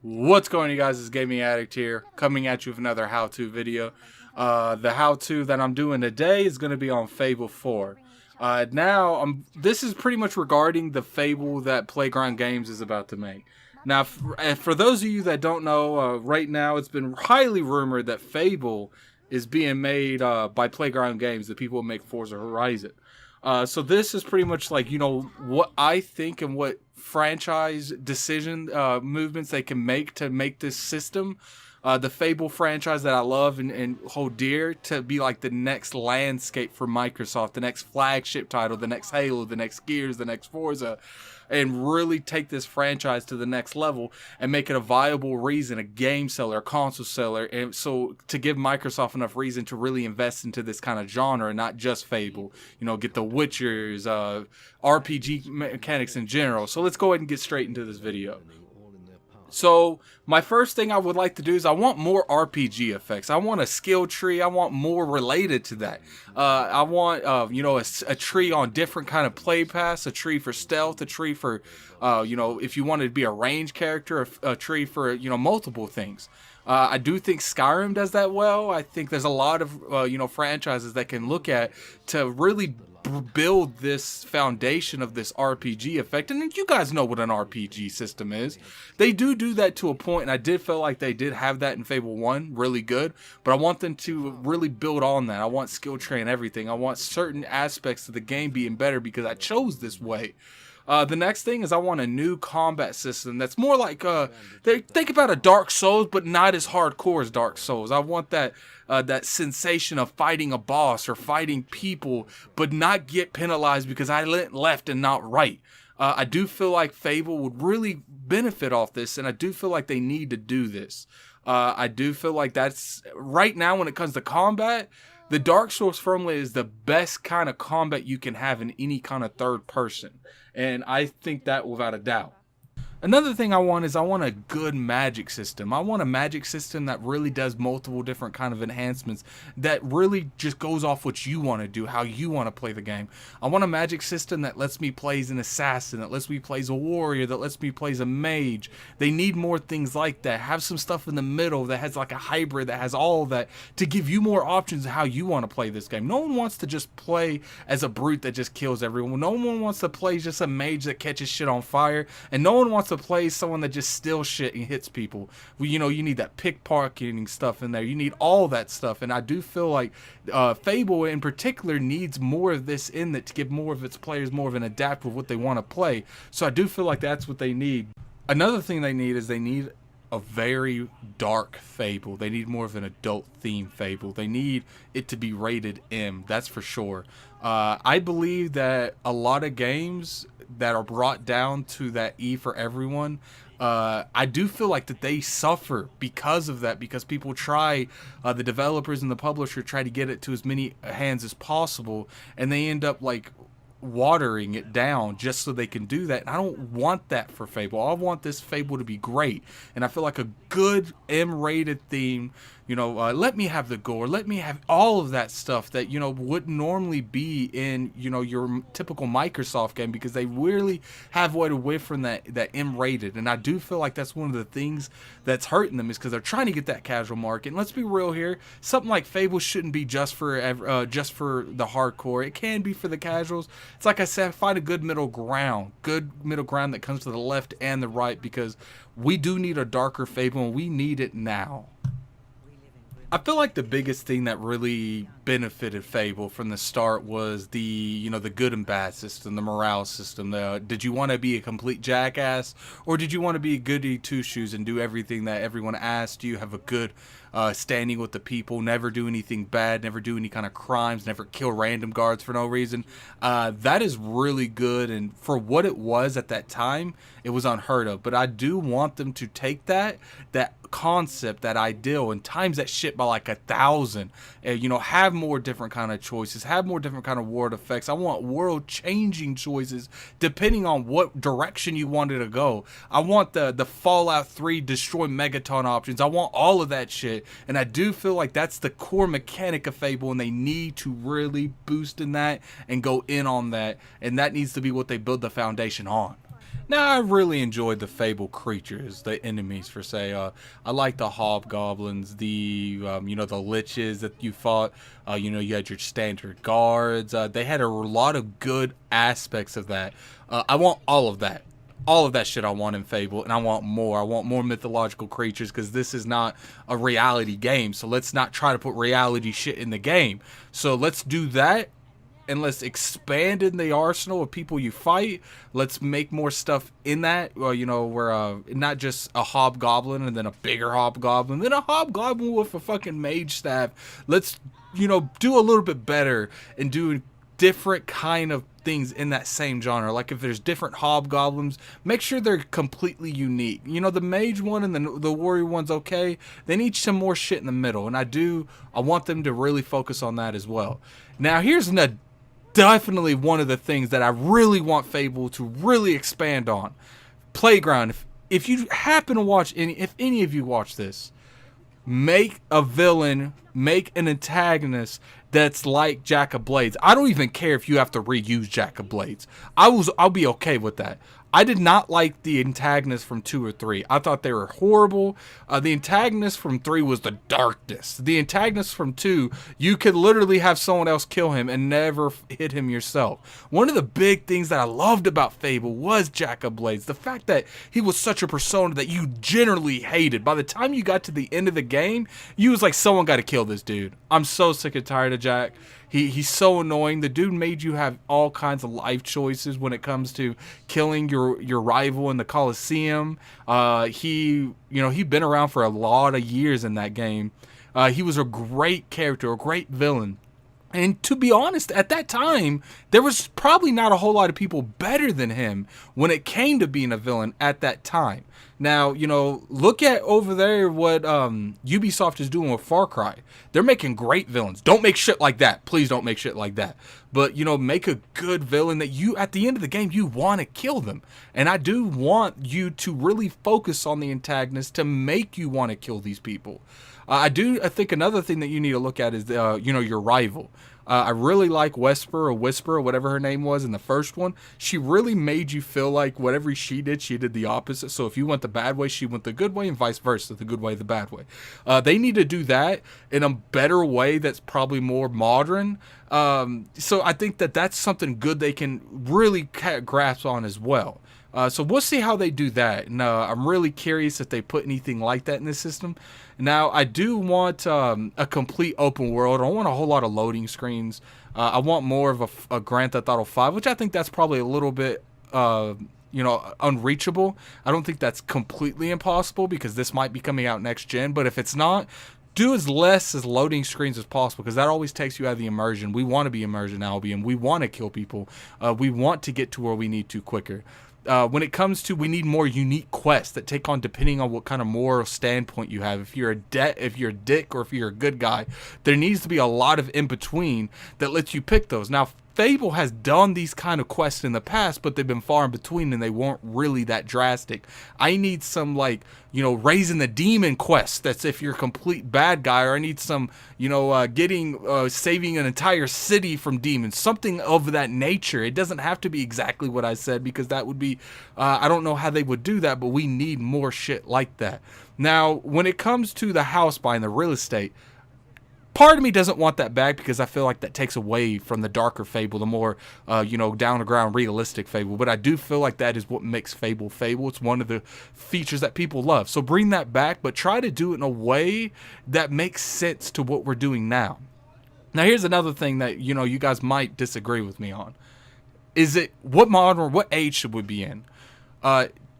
What's going on, you guys? It's Gaming Addict here, coming at you with another how-to video. The how-to that I'm doing today is going to be on Fable 4. This is pretty much regarding the Fable that Playground Games is about to make. Now, for those of you that don't know, right now it's been highly rumored that Fable is being made by Playground Games, the people who make Forza Horizon. So this is pretty much like, what I think and what franchise decision movements they can make to make this system, the Fable franchise that I love and hold dear, to be like the next landscape for Microsoft, the next flagship title, the next Halo, the next Gears, the next Forza, and really take this franchise to the next level and make it a viable reason, a game seller, a console seller, and so to give Microsoft enough reason to really invest into this kind of genre and not just Fable. Get the Witchers, RPG mechanics in general. So let's go ahead and get straight into this video. So my first thing I would like to do is I want more RPG effects. I want a skill tree. I want more related to that. I want a tree on different kind of play paths, a tree for stealth, a tree for if you wanted to be a range character, a tree for multiple things. I do think Skyrim does that well. I think there's a lot of franchises that can look at to really build this foundation of this RPG effect. And you guys know what an RPG system is. They do that to a point, and I did feel like they did have that in Fable 1 really good, but I want them to really build on that. I want skill tree and everything. I want certain aspects of the game being better because I chose this way. The next thing is I want a new combat system that's more like think about a Dark Souls, but not as hardcore as Dark Souls. I want that that sensation of fighting a boss or fighting people, but not get penalized because I went left and not right. I do feel like Fable would really benefit off this, and I do feel like they need to do this. I do feel like that's right now when it comes to combat. The Dark Souls formula is the best kind of combat you can have in any kind of third person. And I think that without a doubt. Another thing I want is I want a good magic system. I want a magic system that really does multiple different kind of enhancements that really just goes off what you want to do, how you want to play the game. I want a magic system that lets me play as an assassin, that lets me play as a warrior, that lets me play as a mage. They need more things like that. Have some stuff in the middle that has like a hybrid that has all that to give you more options of how you want to play this game. No one wants to just play as a brute that just kills everyone. No one wants to play just a mage that catches shit on fire, and no one wants to play someone that just steals shit and hits people. You need that pickpocketing stuff in there. You need all that stuff, and I do feel like Fable in particular needs more of this in it to give more of its players more of an adapt with what they want to play. So I do feel like that's what they need. Another thing they need is they need a very dark Fable. They need more of an adult theme Fable. They need it to be rated M, that's for sure. I believe that a lot of games that are brought down to that E for everyone, I do feel like that they suffer because of that, because people try, the developers and the publisher try to get it to as many hands as possible, and they end up like watering it down just so they can do that. And I don't want that for Fable. I want this Fable to be great, and I feel like a good M-rated theme, let me have the gore, let me have all of that stuff that would normally be in your typical Microsoft game, because they really have way away from that M-rated. And I do feel like that's one of the things that's hurting them, is because they're trying to get that casual market. And let's be real here, something like Fable shouldn't be just for the hardcore. It can be for the casuals. It's like I said, find a good middle ground that comes to the left and the right, because we do need a darker Fable, and we need it now. I feel like the biggest thing that really benefited Fable from the start was the good and bad system, the morale system. Did you want to be a complete jackass, or did you want to be a goody two shoes and do everything that everyone asked you, have a good standing with the people, never do anything bad, never do any kind of crimes, never kill random guards for no reason? That is really good, and for what it was at that time, it was unheard of. But I do want them to take that concept, that ideal, and times that shit by like 1,000. Have more different kind of choices, have more different kind of world effects. I want world changing choices depending on what direction you wanted to go. I want the Fallout 3 destroy Megaton options. I want all of that shit, and I do feel like that's the core mechanic of Fable, and they need to really boost in that and go in on that, and that needs to be what they build the foundation on. Now, I really enjoyed the Fable creatures, the enemies for say. I like the hobgoblins, the the liches that you fought. You had your standard guards. They had a lot of good aspects of that. I want all of that. All of that shit I want in Fable, and I want more. I want more mythological creatures, because this is not a reality game. So let's not try to put reality shit in the game. So let's do that, and let's expand in the arsenal of people you fight. Let's make more stuff in that. Well, where not just a hobgoblin and then a bigger hobgoblin, then a hobgoblin with a fucking mage staff. Let's do a little bit better and do different kind of things in that same genre. Like if there's different hobgoblins, make sure they're completely unique. The mage one and the warrior one's okay. They need some more shit in the middle, and I want them to really focus on that as well. Now here's definitely one of the things that I really want Fable to really expand on. Playground. If you happen to watch if any of you watch this, make a villain, make an antagonist that's like Jack of Blades. I don't even care if you have to reuse Jack of Blades. I'll be okay with that. I did not like the antagonists from 2 or 3. I thought they were horrible. The antagonist from 3 was the darkness. The antagonist from 2, you could literally have someone else kill him and never hit him yourself. One of the big things that I loved about Fable was Jack of Blades. The fact that he was such a persona that you generally hated. By the time you got to the end of the game, you was like, someone got to kill this dude. I'm so sick and tired of Jack. He's so annoying. The dude made you have all kinds of life choices when it comes to killing your rival in the Coliseum. He'd been around for a lot of years in that game. He was a great character, a great villain. And to be honest, at that time, there was probably not a whole lot of people better than him when it came to being a villain at that time. Now, look at over there what Ubisoft is doing with Far Cry. They're making great villains. Don't make shit like that. Please don't make shit like that. But, make a good villain that at the end of the game, you want to kill them. And I do want you to really focus on the antagonist to make you want to kill these people. I think another thing that you need to look at is, your rival. I really like Whisper, or whatever her name was in the first one. She really made you feel like whatever she did the opposite. So if you went the bad way, she went the good way, and vice versa, the good way, the bad way. They need to do that in a better way that's probably more modern. So I think that's something good they can really grasp on as well. So we'll see how they do that. And I'm really curious if they put anything like that in the system. Now, I do want a complete open world. I don't want a whole lot of loading screens. I want more of a Grand Theft Auto 5, which I think that's probably a little bit, unreachable. I don't think that's completely impossible, because this might be coming out next gen. But if it's not, do as less as loading screens as possible, because that always takes you out of the immersion. We want to be immersed in Albion. We want to kill people. We want to get to where we need to quicker. When it comes to, we need more unique quests that take on depending on what kind of moral standpoint you have. If you're a dick, or if you're a good guy, there needs to be a lot of in between that lets you pick those. Now, Fable has done these kind of quests in the past, but they've been far in between and they weren't really that drastic. I need some, raising the demon quest that's if you're a complete bad guy, or I need some, saving an entire city from demons, something of that nature. It doesn't have to be exactly what I said, because that would be, I don't know how they would do that, but we need more shit like that. Now, when it comes to the house buying, the real estate, part of me doesn't want that back, because I feel like that takes away from the darker Fable, the more, down the ground realistic Fable. But I do feel like that is what makes Fable Fable. It's one of the features that people love. So bring that back, but try to do it in a way that makes sense to what we're doing now. Now, here's another thing that, you guys might disagree with me on. Is it, what age should we be in?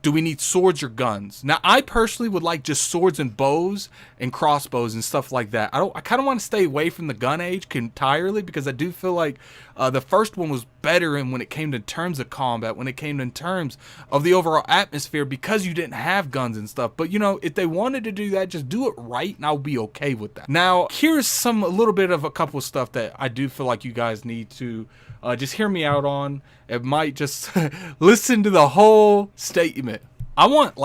Do we need swords or guns? Now, I personally would like just swords and bows and crossbows and stuff like that. I kind of want to stay away from the gun age entirely, because I do feel like the first one was better in when it came to terms of combat, when it came in terms of the overall atmosphere, because you didn't have guns and stuff. But, if they wanted to do that, just do it right, and I'll be okay with that. Now, here's a little bit of a couple of stuff that I do feel like you guys need to just hear me out on. It might just listen to the whole statement. I want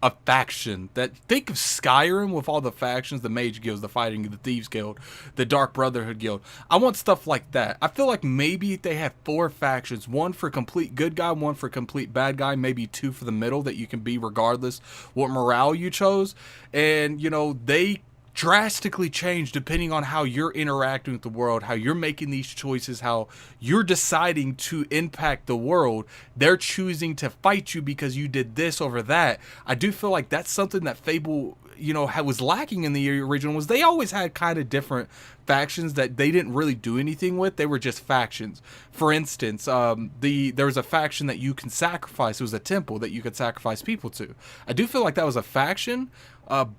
a faction. That think of Skyrim with all the factions, the Mage Guilds, the Fighting, the Thieves Guild, the Dark Brotherhood Guild. I want stuff like that. I feel like maybe they have 4 factions, one for complete good guy, one for complete bad guy, maybe 2 for the middle that you can be regardless what morale you chose. And you know, they drastically change depending on how you're interacting with the world, how you're making these choices, how you're deciding to impact the world. They're choosing to fight you because you did this over that. I do feel like that's something that Fable, you know, was lacking in the original, was they always had kind of different factions that they didn't really do anything with. They were just factions. For instance, there was a faction that you can sacrifice. It was a temple that you could sacrifice people to. I do feel like that was a faction,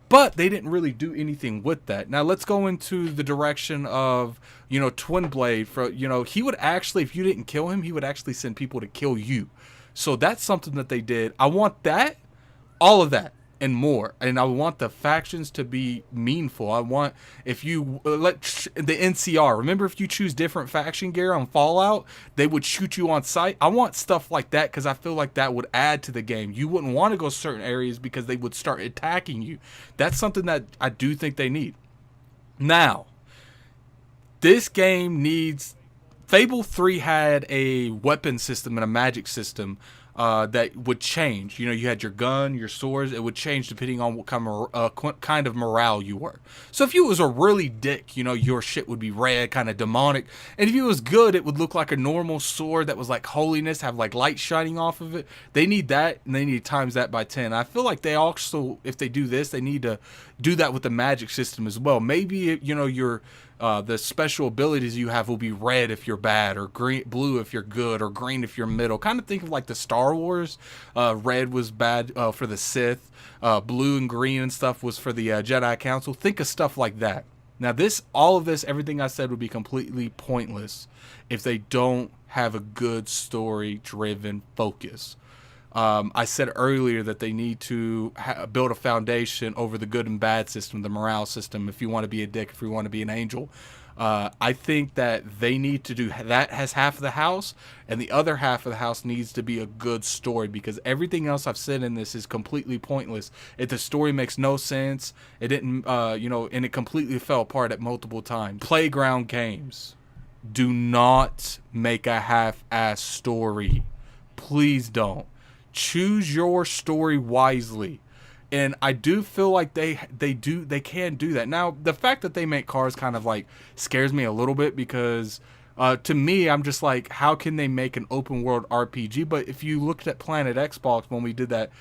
but they didn't really do anything with that. Now let's go into the direction of, you know, Twin Blade. For, you know, he would actually, if you didn't kill him, he would actually send people to kill you. So that's something that they did. I want that, all of that, and more. And I want the factions to be meaningful. I want, if you let the NCR, remember, if you choose different faction gear on Fallout, they would shoot you on sight. I want stuff like that because I feel like that would add to the game. You wouldn't want to go certain areas because they would start attacking you. That's something that I do think they need. Now, this game needs... Fable 3 had a weapon system and a magic system that would change. You know, you had your gun, your swords. It would change depending on what kind of morale you were. So if you was a really dick, you know, your shit would be red, kind of demonic. And if you was good, it would look like a normal sword that was like holiness, have like light shining off of it. They need that, and they need to times that by 10. I feel like they also, if they do this, they need to do that with the magic system as well. Maybe, you know, your... the special abilities you have will be red if you're bad, or green, blue if you're good, or green if you're middle. Kind of think of like the Star Wars. Red was bad for the Sith. Blue and green and stuff was for the Jedi Council. Think of stuff like that. Now all of this, everything I said would be completely pointless if they don't have a good story-driven focus. I said earlier that they need to build a foundation over the good and bad system, the morale system, if you want to be a dick, if you want to be an angel. I think that they need to do that. Has half of the house, and the other half of the house needs to be a good story, because everything else I've said in this is completely pointless. If the story makes no sense, it didn't, you know, and it completely fell apart at multiple times. Playground games, do not make a half-ass story. Please don't. Choose your story wisely. And I do feel like they can do that. Now, the fact that they make cars kind of like scares me a little bit, because to me, I'm just like, how can they make an open world RPG? But if you looked at Planet Xbox when we did that,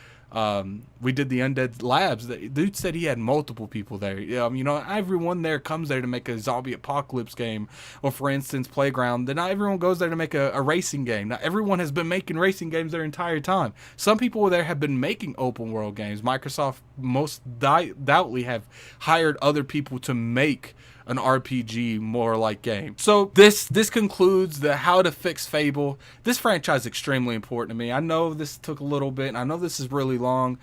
we did the Undead Labs, the dude said he had multiple people there. You know, everyone there comes there to make a zombie apocalypse game, or for instance, Playground. Then not everyone goes there to make a racing game. Now, everyone has been making racing games their entire time. Some people there have been making open world games. Microsoft most doubtly have hired other people to make an RPG more like game. So this concludes the How to Fix Fable. This franchise is extremely important to me. I know this took a little bit, and I know this is really long.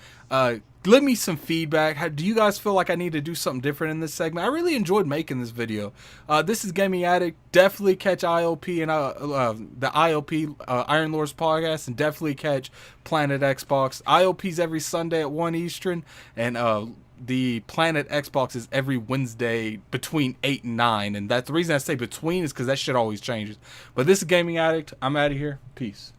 Leave me some feedback. Do you guys feel like I need to do something different in this segment? I really enjoyed making this video. This is Gaming Addict. Definitely catch ILP and the ILP Iron Lords podcast, and definitely catch Planet Xbox. ILP's every Sunday at 1 Eastern, and the Planet Xbox is every Wednesday between 8 and 9. And that's the reason I say between, is because that shit always changes. But this is Gaming Addict. I'm out of here. Peace.